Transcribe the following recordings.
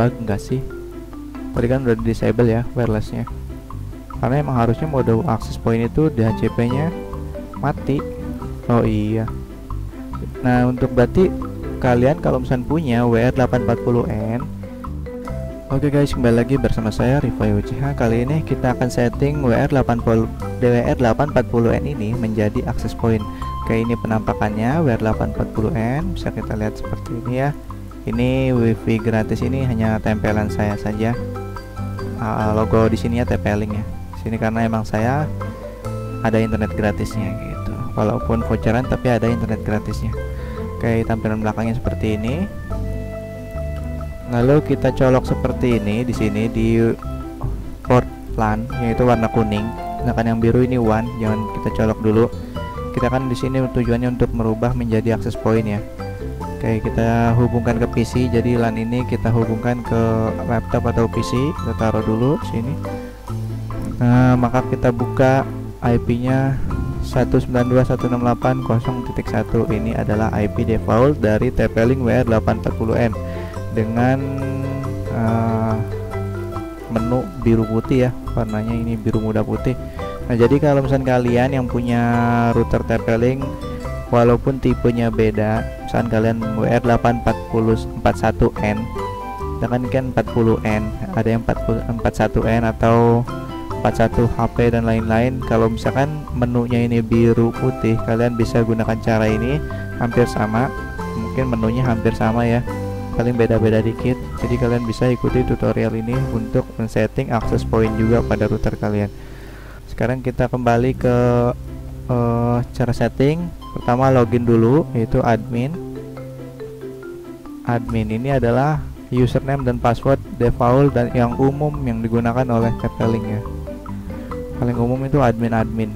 bug enggak sih? Tadi kan udah disable ya wirelessnya, karena emang harusnya mode access point itu DHCP nya mati. Oh iya. Nah, untuk berarti kalian kalau misalnya punya WR840N. Oke guys, kembali lagi bersama saya Rifai UCH. Kali ini kita akan setting WR840N ini menjadi access point. Kayak ini penampakannya WR840N, bisa kita lihat seperti ini ya. Ini wifi gratis, ini hanya tempelan saya saja. Logo di sini ya tempelin ya. Sini karena emang saya ada internet gratisnya gitu. Walaupun voucheran tapi ada internet gratisnya. Oke, tampilan belakangnya seperti ini. Lalu kita colok seperti ini di sini di port LAN, yaitu warna kuning. Sedangkan yang biru ini WAN, jangan kita colok dulu. Kita kan di sini tujuannya untuk merubah menjadi access point ya. Oke, kita hubungkan ke PC. Jadi LAN ini kita hubungkan ke laptop atau PC. Kita taruh dulu sini. Nah, maka kita buka IP-nya 192.168.0.1. Ini adalah IP default dari TP-Link WR840N dengan menu biru putih ya, warnanya ini biru muda putih. Nah, jadi kalau misalnya kalian yang punya router TP-Link walaupun tipenya beda, misalkan kalian WR841N, kan 40N, ada yang 41N atau 41 HP dan lain-lain. Kalau misalkan menunya ini biru putih, kalian bisa gunakan cara ini, hampir sama, mungkin menunya hampir sama ya, paling beda-beda dikit. Jadi kalian bisa ikuti tutorial ini untuk men-setting access point juga pada router kalian. Sekarang kita kembali ke cara setting. Pertama login dulu, yaitu admin. Admin ini adalah username dan password default dan yang umum yang digunakan oleh TP-Link ya. Paling umum itu admin.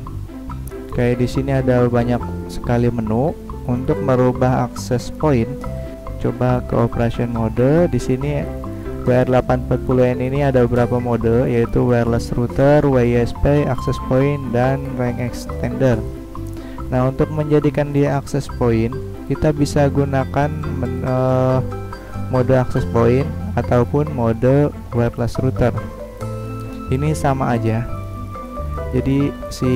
Kayak di sini ada banyak sekali menu untuk merubah access point. Coba ke operation mode. Di sini WR840N ini ada beberapa mode, yaitu wireless router, WISP, access point, dan range extender. Nah, untuk menjadikan dia access point, kita bisa gunakan mode access point ataupun mode wireless router. Ini sama aja. Jadi si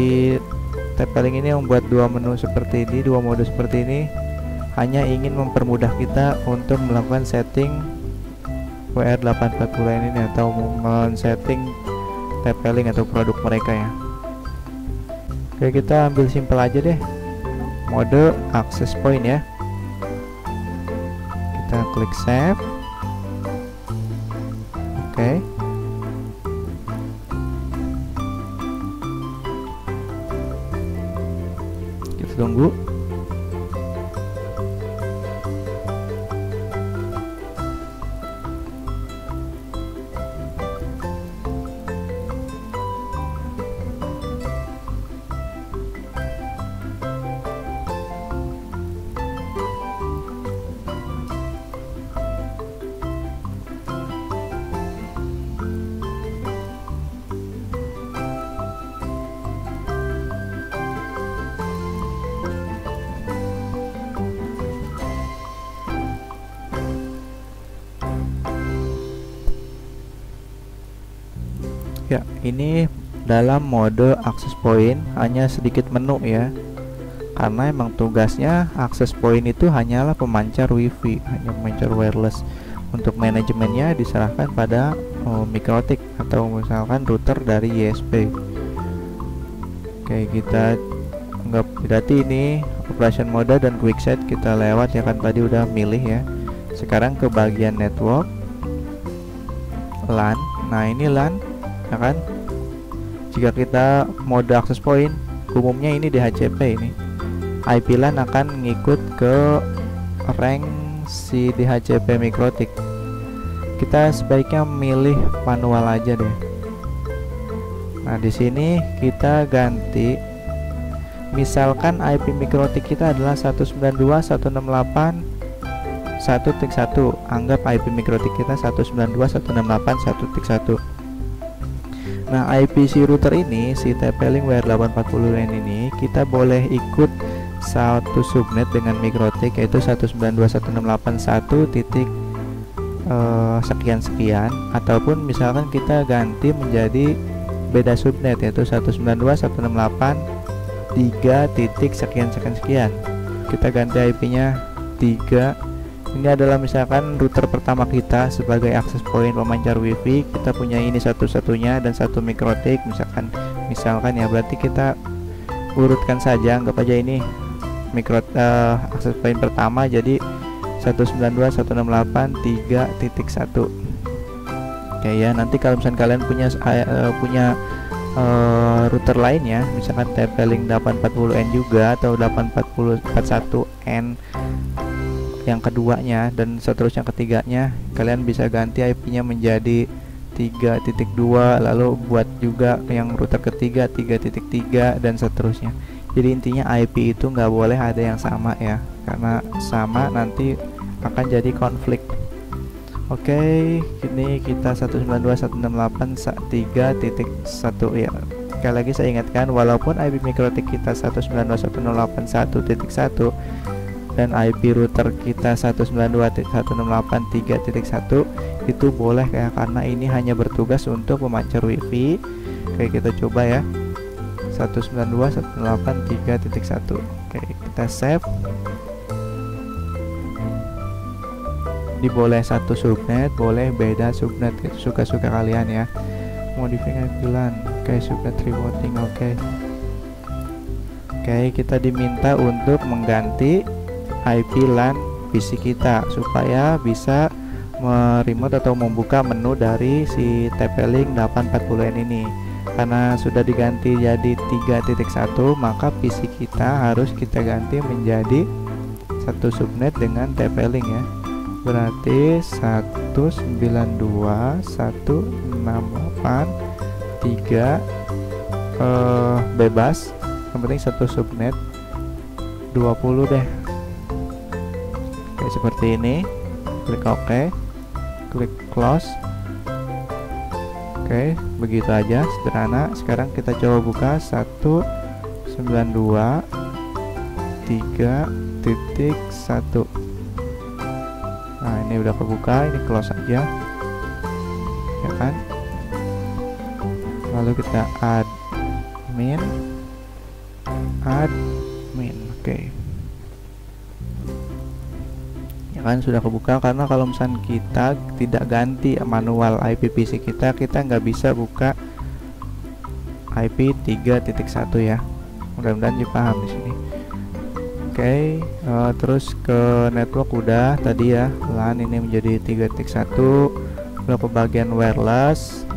TP-Link ini membuat dua menu seperti ini, dua mode seperti ini, hanya ingin mempermudah kita untuk melakukan setting WR840N ini atau men-setting TP-Link atau produk mereka ya. Oke, kita ambil simpel aja deh, mode access point ya. Kita klik save. Oke. Kita tunggu. Ya, ini dalam mode access point hanya sedikit menu ya, karena emang tugasnya access point itu hanyalah pemancar wifi, hanya pemancar wireless. Untuk manajemennya diserahkan pada Mikrotik atau misalkan router dari ISP. Oke, kita nggak, berarti ini operation mode dan quick set kita lewat ya, kan tadi udah milih ya. Sekarang ke bagian network, LAN. Nah, ini LAN ya kan. Jika kita mode access point, umumnya ini DHCP, ini IP LAN akan ngikut ke rank si DHCP Mikrotik. Kita sebaiknya milih manual aja deh. Nah, di sini kita ganti, misalkan IP Mikrotik kita adalah 192.168.1.1. Anggap IP Mikrotik kita 192.168.1.1. Nah, IP si router ini, si TP-Link WR840N ini, kita boleh ikut satu subnet dengan Mikrotik, yaitu 192.168.1.0.1. sekian-sekian, ataupun misalkan kita ganti menjadi beda subnet, yaitu 192.168.3 titik sekian-sekian. Kita ganti IP-nya 3. Ini adalah misalkan router pertama kita sebagai akses point pemancar wifi. Kita punya ini satu-satunya dan satu mikrotik misalkan ya, berarti kita urutkan saja, anggap aja ini akses point pertama, jadi 192.168.3.1. Oke ya, nanti kalau misalkan kalian punya router lainnya, misalkan TP-Link 840N juga atau 841N yang keduanya dan seterusnya ketiganya, kalian bisa ganti IP-nya menjadi 3.2, lalu buat juga yang router ketiga 3.3 dan seterusnya. Jadi intinya IP itu nggak boleh ada yang sama ya, karena sama nanti akan jadi konflik. Oke, ini kita 192.168.3.1 ya. Sekali lagi saya ingatkan, walaupun IP mikrotik kita 192.168.1.1 dan IP router kita 192.168.3.1 itu boleh ya, karena ini hanya bertugas untuk pemancar wifi. Oke, kita coba ya, 192.168.3.1. Oke, kita save. Ini boleh satu subnet, boleh beda subnet, itu suka-suka kalian ya. Modifikasi VLAN, oke, subnet routing, oke. Oke, kita diminta untuk mengganti IP LAN PC kita supaya bisa meremote atau membuka menu dari si TP-Link 840N ini. Karena sudah diganti jadi 3.1, maka PC kita harus kita ganti menjadi satu subnet dengan TP-Link ya. Berarti 192.168.3 bebas, yang penting satu subnet 20 deh. Oke, seperti ini. Klik OK, klik close. Oke, begitu aja, sederhana. Sekarang kita coba buka 192.3.1. Nah, ini udah kebuka, ini close aja ya kan. Lalu kita admin. Oke ya kan, sudah kebuka. Karena kalau misalnya kita tidak ganti manual IP PC kita nggak bisa buka IP 3.1 ya. Mudah-mudahan dipaham di sini. Oke, terus ke network udah tadi ya, LAN ini menjadi 3.1. Udah ke bagian wireless.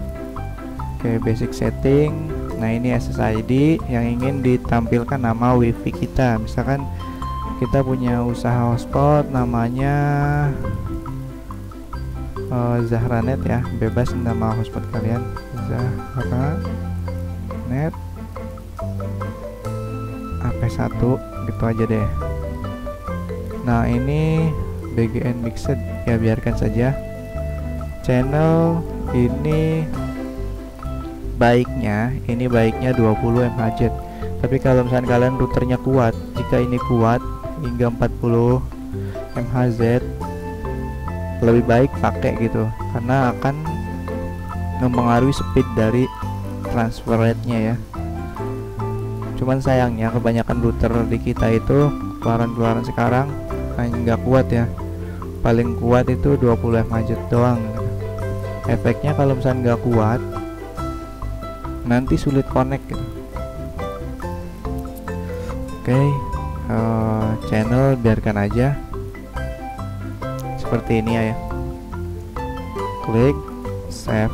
Oke, basic setting. Nah, ini SSID yang ingin ditampilkan nama wifi kita. Misalkan kita punya usaha hotspot namanya Zahranet ya, bebas nama hotspot kalian, Zahranet AP1 gitu aja deh. Nah, ini BGN mixed ya, biarkan saja. Channel ini baiknya 20 MHz. Tapi kalau misalnya kalian routernya kuat, jika ini kuat hingga 40 MHz, lebih baik pakai gitu, karena akan mempengaruhi speed dari transfer rate-nya ya. Cuman sayangnya kebanyakan router di kita itu keluaran sekarang hanya nggak kuat ya, paling kuat itu 20 MHz doang. Efeknya kalau misalnya nggak kuat, nanti sulit connect gitu. Oke, channel biarkan aja seperti ini ya. Klik save.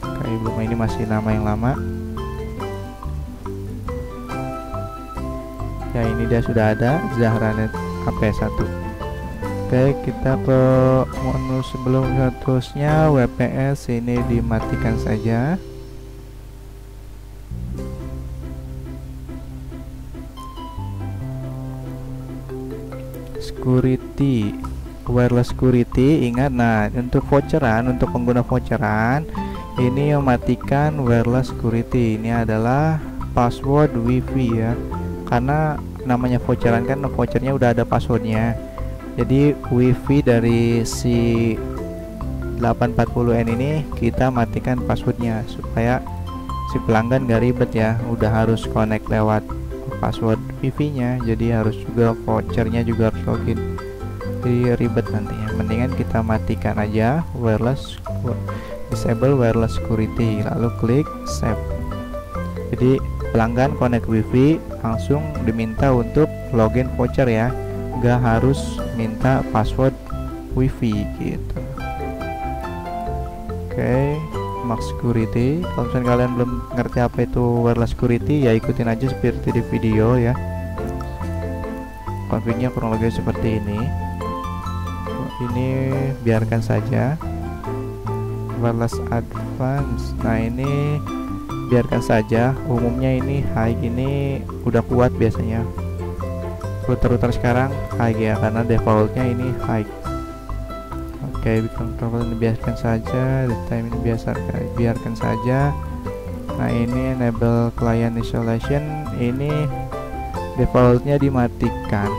Oke, belum, ini masih nama yang lama ya. Ini dia sudah ada Zahranet HP1. Oke, kita ke menu sebelum seterusnya. WPS ini dimatikan saja. Security, wireless security, ingat. Nah, untuk voucheran, untuk pengguna voucheran ini mematikan wireless security. Ini adalah password wifi ya, karena namanya voucheran kan, vouchernya udah ada passwordnya. Jadi wifi dari si 840N ini kita matikan passwordnya supaya si pelanggan gak ribet ya, udah harus connect lewat password wifi nya, jadi harus juga vouchernya juga harus login, jadi ribet nantinya. Mendingan kita matikan aja disable wireless security, lalu klik save. Jadi pelanggan connect wifi langsung diminta untuk login voucher ya, nggak harus minta password wifi gitu. Oke, max security. Kalau misalnya kalian belum ngerti apa itu wireless security, ya ikutin aja seperti di video ya. Config-nya kurang lebih seperti ini. Ini biarkan saja. Wireless advance. Nah, ini biarkan saja. Umumnya ini high, ini udah kuat biasanya. Router sekarang high ya, karena defaultnya ini high. Oke, ini biarkan saja. Daytime ini biarkan saja. Nah, ini enable client isolation, ini defaultnya dimatikan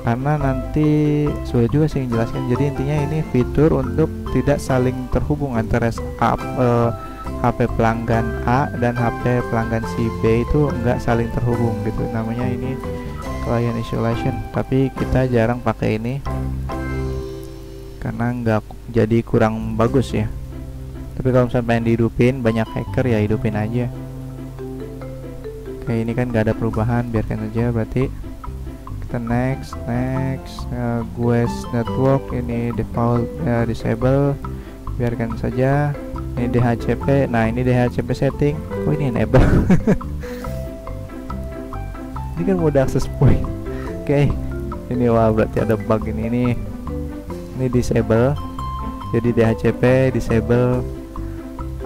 karena nanti sudah juga saya jelaskan. Jadi intinya ini fitur untuk tidak saling terhubung antara HP pelanggan A dan HP pelanggan si B itu enggak saling terhubung gitu. Namanya ini client isolation, tapi kita jarang pakai ini karena nggak jadi kurang bagus ya. Tapi kalau misalnya pengen dihidupin, banyak hacker ya hidupin aja. Oke, ini kan nggak ada perubahan, biarkan aja. Berarti kita next Guest network ini default disable, biarkan saja. Ini DHCP. Nah, ini DHCP setting. Oh, ini enable. Ini kan mode access point. Oke, ini wah berarti ada bug ini disable. Jadi DHCP disable.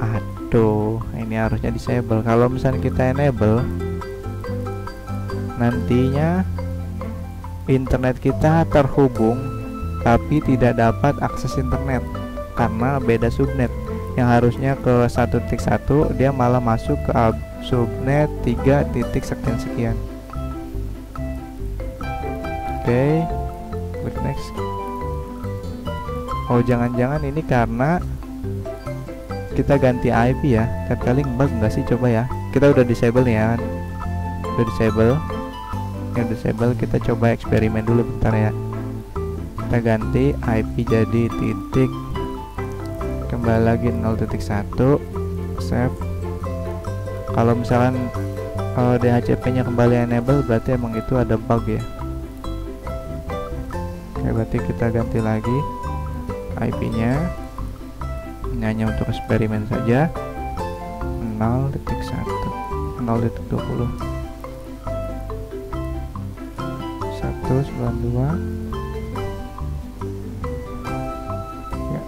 Aduh, ini harusnya disable. Kalau misalnya kita enable, nantinya internet kita terhubung tapi tidak dapat akses internet karena beda subnet. Yang harusnya ke 1.1 dia malah masuk ke subnet 3 titik sekian. Oke, klik next. Oh, jangan-jangan ini karena kita ganti IP ya. Tetling bug nggak sih? Coba ya. Kita udah disable ya. Udah disable. Yang disable kita coba eksperimen dulu bentar ya. Kita ganti IP jadi titik. Kembali lagi 0.1. Save. Kalau misalkan DHCP-nya kembali enable, berarti emang itu ada bug ya. Oke, berarti kita ganti lagi IP-nya. Ini hanya untuk eksperimen saja. 0.1 0.20 192 ya.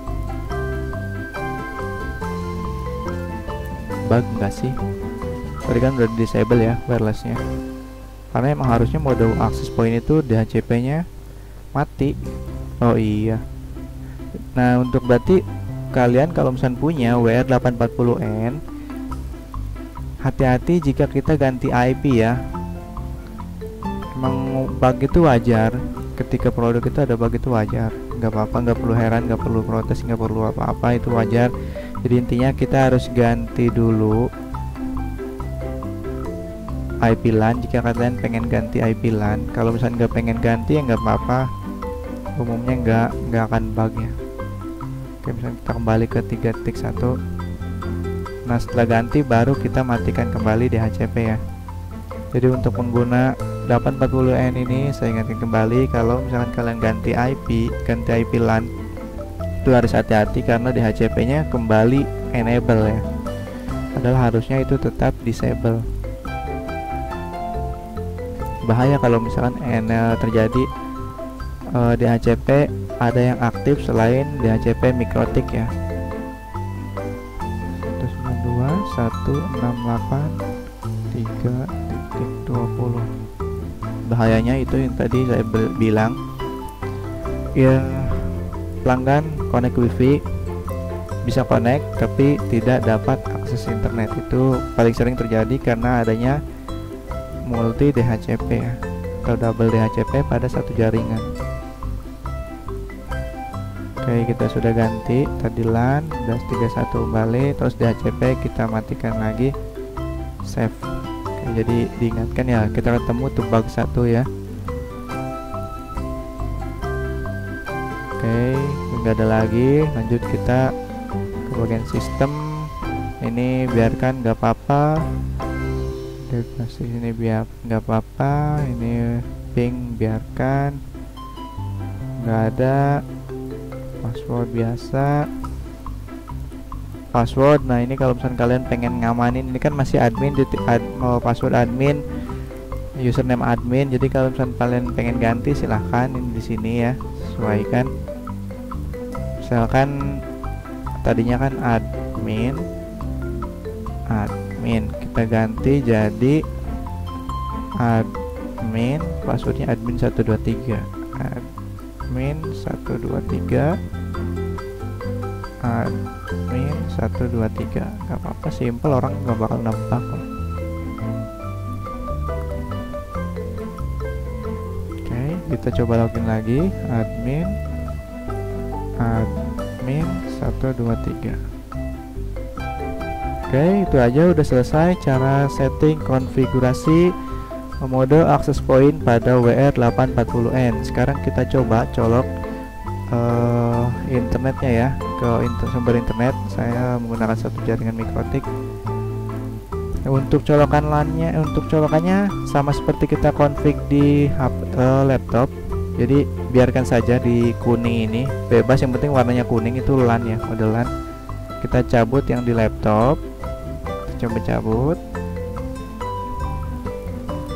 Bug enggak sih? Tadi kan udah disable ya wirelessnya, karena emang harusnya mode access point itu DHCP-nya mati. Oh iya. Nah, untuk berarti kalian kalau misalnya punya WR840N, hati-hati jika kita ganti IP ya. Emang bug itu wajar, ketika produk itu ada bug itu wajar, nggak apa-apa, nggak perlu heran, nggak perlu protes, nggak perlu apa-apa, itu wajar. Jadi intinya kita harus ganti dulu IP LAN jika kalian pengen ganti IP LAN. Kalau misalnya nggak pengen ganti ya nggak apa-apa, umumnya nggak akan bug ya. Oke, misalnya kita kembali ke 3.1. Nah, setelah ganti baru kita matikan kembali DHCP ya. Jadi untuk pengguna 840N ini saya ingatkan kembali, kalau misalkan kalian ganti IP LAN itu harus hati-hati karena DHCP-nya kembali enable ya. Padahal harusnya itu tetap disable. Bahaya kalau misalkan terjadi DHCP ada yang aktif selain DHCP mikrotik ya. 192.168.3.20. Bahayanya itu yang tadi saya bilang ya, pelanggan connect wifi bisa connect tapi tidak dapat akses internet. Itu paling sering terjadi karena adanya multi DHCP ya. atau double DHCP pada satu jaringan. Oke, kita sudah ganti tadi LAN udah 31 kembali, terus DHCP kita matikan lagi, save. Oke, jadi diingatkan ya, kita ketemu tuh bug 1 ya. Oke, nggak ada lagi. Lanjut kita ke bagian sistem. Ini biarkan nggak apa-apa, diagnosis ini biar nggak apa-apa, ini ping biarkan, nggak ada. Password biasa, password. Nah ini kalau misalnya kalian pengen ngamanin, ini kan masih admin, password admin, username admin. Jadi kalau misalnya kalian pengen ganti silahkan ini di sini ya, sesuaikan. Misalkan tadinya kan admin, kita ganti jadi admin, passwordnya admin 123, admin 123, admin 123. Gak apa-apa, simple, orang gak bakal nebak. Oke, kita coba login lagi, admin 123. Oke, itu aja, udah selesai cara setting konfigurasi mode access point pada WR840N. Sekarang kita coba colok internetnya ya, ke sumber internet. Saya menggunakan satu jaringan Mikrotik. Untuk colokan LAN-nya, untuk colokannya sama seperti kita config di laptop. Jadi biarkan saja di kuning ini, bebas, yang penting warnanya kuning itu LAN ya, mode LAN. Kita cabut yang di laptop, kita coba cabut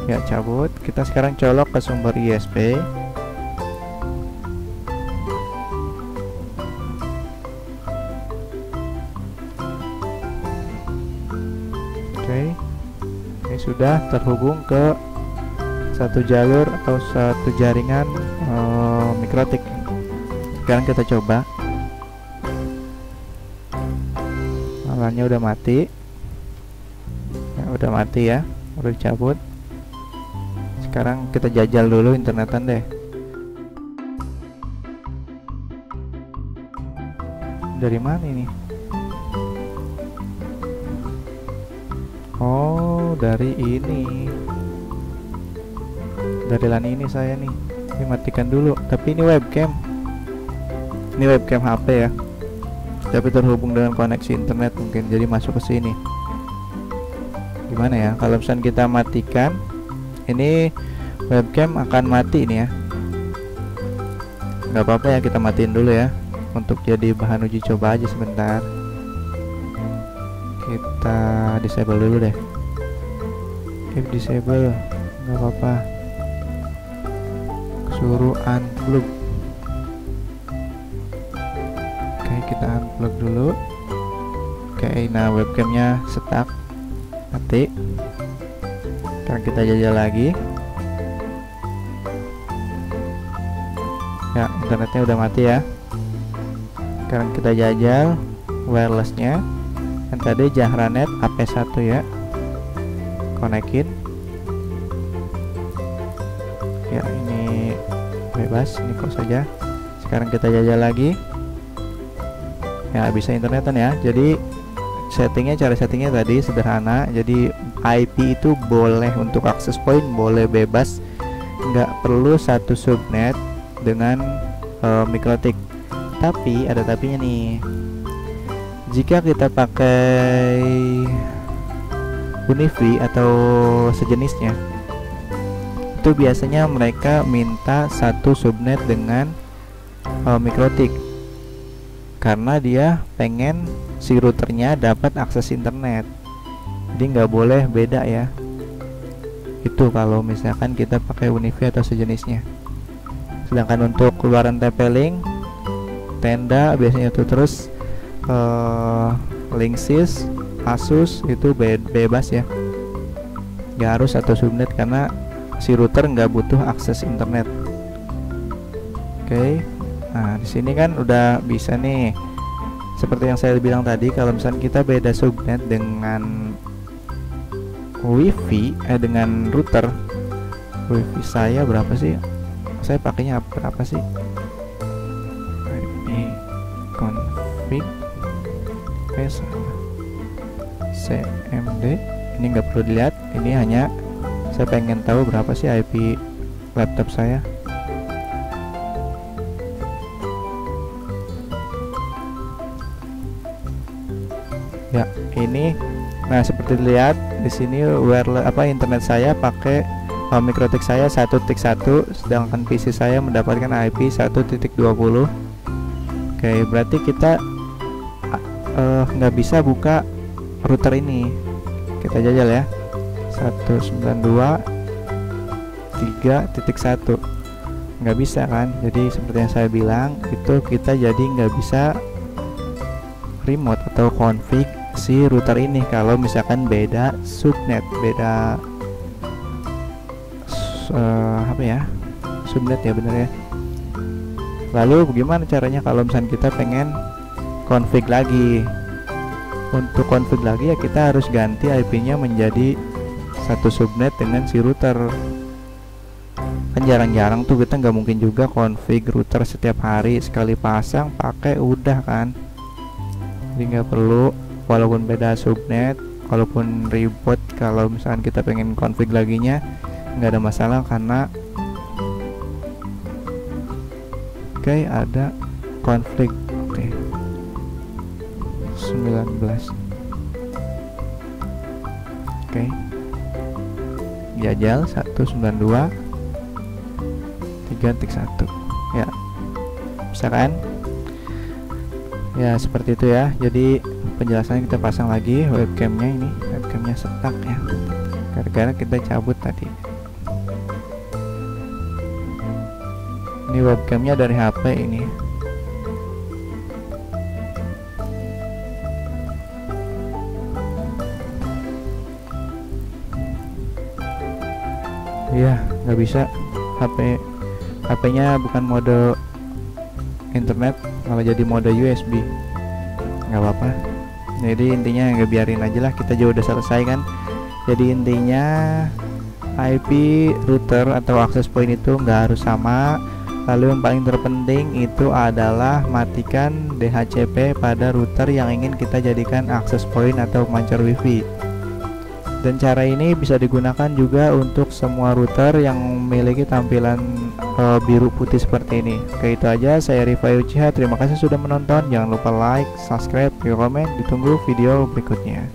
ya, cabut. Kita sekarang colok ke sumber ISP. Oke, ini sudah terhubung ke satu jalur atau satu jaringan Mikrotik. Sekarang kita coba. LAN-nya udah mati ya, udah mati ya, udah dicabut. Sekarang kita jajal dulu internetan deh. Dari mana ini? Oh, dari ini. Dari LAN ini saya nih. Ini matikan dulu. Tapi ini webcam. Ini webcam HP ya. Tapi terhubung dengan koneksi internet mungkin, jadi masuk ke sini. Gimana ya? Kalau misalnya kita matikan, ini webcam akan mati ini ya. Nggak apa-apa ya, kita matiin dulu ya, untuk jadi bahan uji coba aja sebentar. Kita disable dulu deh. If disable, nggak apa-apa. Suruh unplug. Oke, kita unplug dulu. Oke, nah webcamnya stuck, mati. Sekarang kita jajal lagi. Ya, internetnya udah mati ya. Sekarang kita jajal wirelessnya. Yang tadi Jahranet AP1 ya, konekin. Ya, ini bebas, ini kok saja. Sekarang kita jajal lagi. Ya, bisa internetan ya. Jadi cara settingnya tadi sederhana. Jadi IP itu boleh untuk access point, boleh bebas, nggak perlu satu subnet dengan Mikrotik. Tapi ada tapinya nih. Jika kita pakai Unifi atau sejenisnya, itu biasanya mereka minta satu subnet dengan Mikrotik, karena dia pengen si routernya dapat akses internet. Jadi nggak boleh beda ya. Itu kalau misalkan kita pakai Unifi atau sejenisnya. Sedangkan untuk keluaran TP-Link, Tenda biasanya itu terus Linksys, Asus itu bebas ya. Nggak harus satu subnet karena si router nggak butuh akses internet. Oke. Nah, di sini kan udah bisa nih. Seperti yang saya bilang tadi, kalau misalnya kita beda subnet dengan Wifi dengan router, wifi saya berapa sih? Saya pakainya berapa sih? Ini config cmd. Ini nggak perlu dilihat, ini hanya saya pengen tahu berapa sih IP laptop saya. Ya, ini. Nah, seperti dilihat di sini wireless internet saya pakai MikroTik saya 1.1, sedangkan PC saya mendapatkan IP 1.20. Oke, berarti kita nggak bisa buka router ini. Kita jajal ya. 192.3.1 nggak bisa kan? Jadi seperti yang saya bilang, itu kita jadi nggak bisa remote atau config si router ini kalau misalkan beda subnet, beda subnet ya, bener ya. Lalu bagaimana caranya kalau misalkan kita pengen config lagi? Untuk config lagi ya kita harus ganti IP-nya menjadi satu subnet dengan si router. Kan jarang-jarang tuh, kita nggak mungkin juga config router setiap hari, sekali pasang pakai udah kan. Jadi nggak perlu, walaupun beda subnet, walaupun ribet, kalau misalkan kita pengen config laginya nggak ada masalah karena ada konflik. 19. Jajal 192.3.1 ya, bisa kan? Ya seperti itu ya. Jadi penjelasannya kita pasang lagi webcamnya. Ini webcamnya stuck ya, gara-gara kita cabut tadi. Ini webcamnya dari HP ini. Iya, nggak bisa. HP-nya bukan mode internet, malah jadi mode USB. Nggak apa-apa. Jadi intinya nggak, biarin aja lah, kita juga udah selesai kan. Jadi intinya IP router atau access point itu nggak harus sama. Lalu yang paling terpenting itu adalah matikan DHCP pada router yang ingin kita jadikan access point atau pemancar wifi. Dan cara ini bisa digunakan juga untuk semua router yang memiliki tampilan biru putih seperti ini. Oke, itu aja, saya Rifai Uchiha. Terima kasih sudah menonton. Jangan lupa like, subscribe, komen. Ditunggu video berikutnya.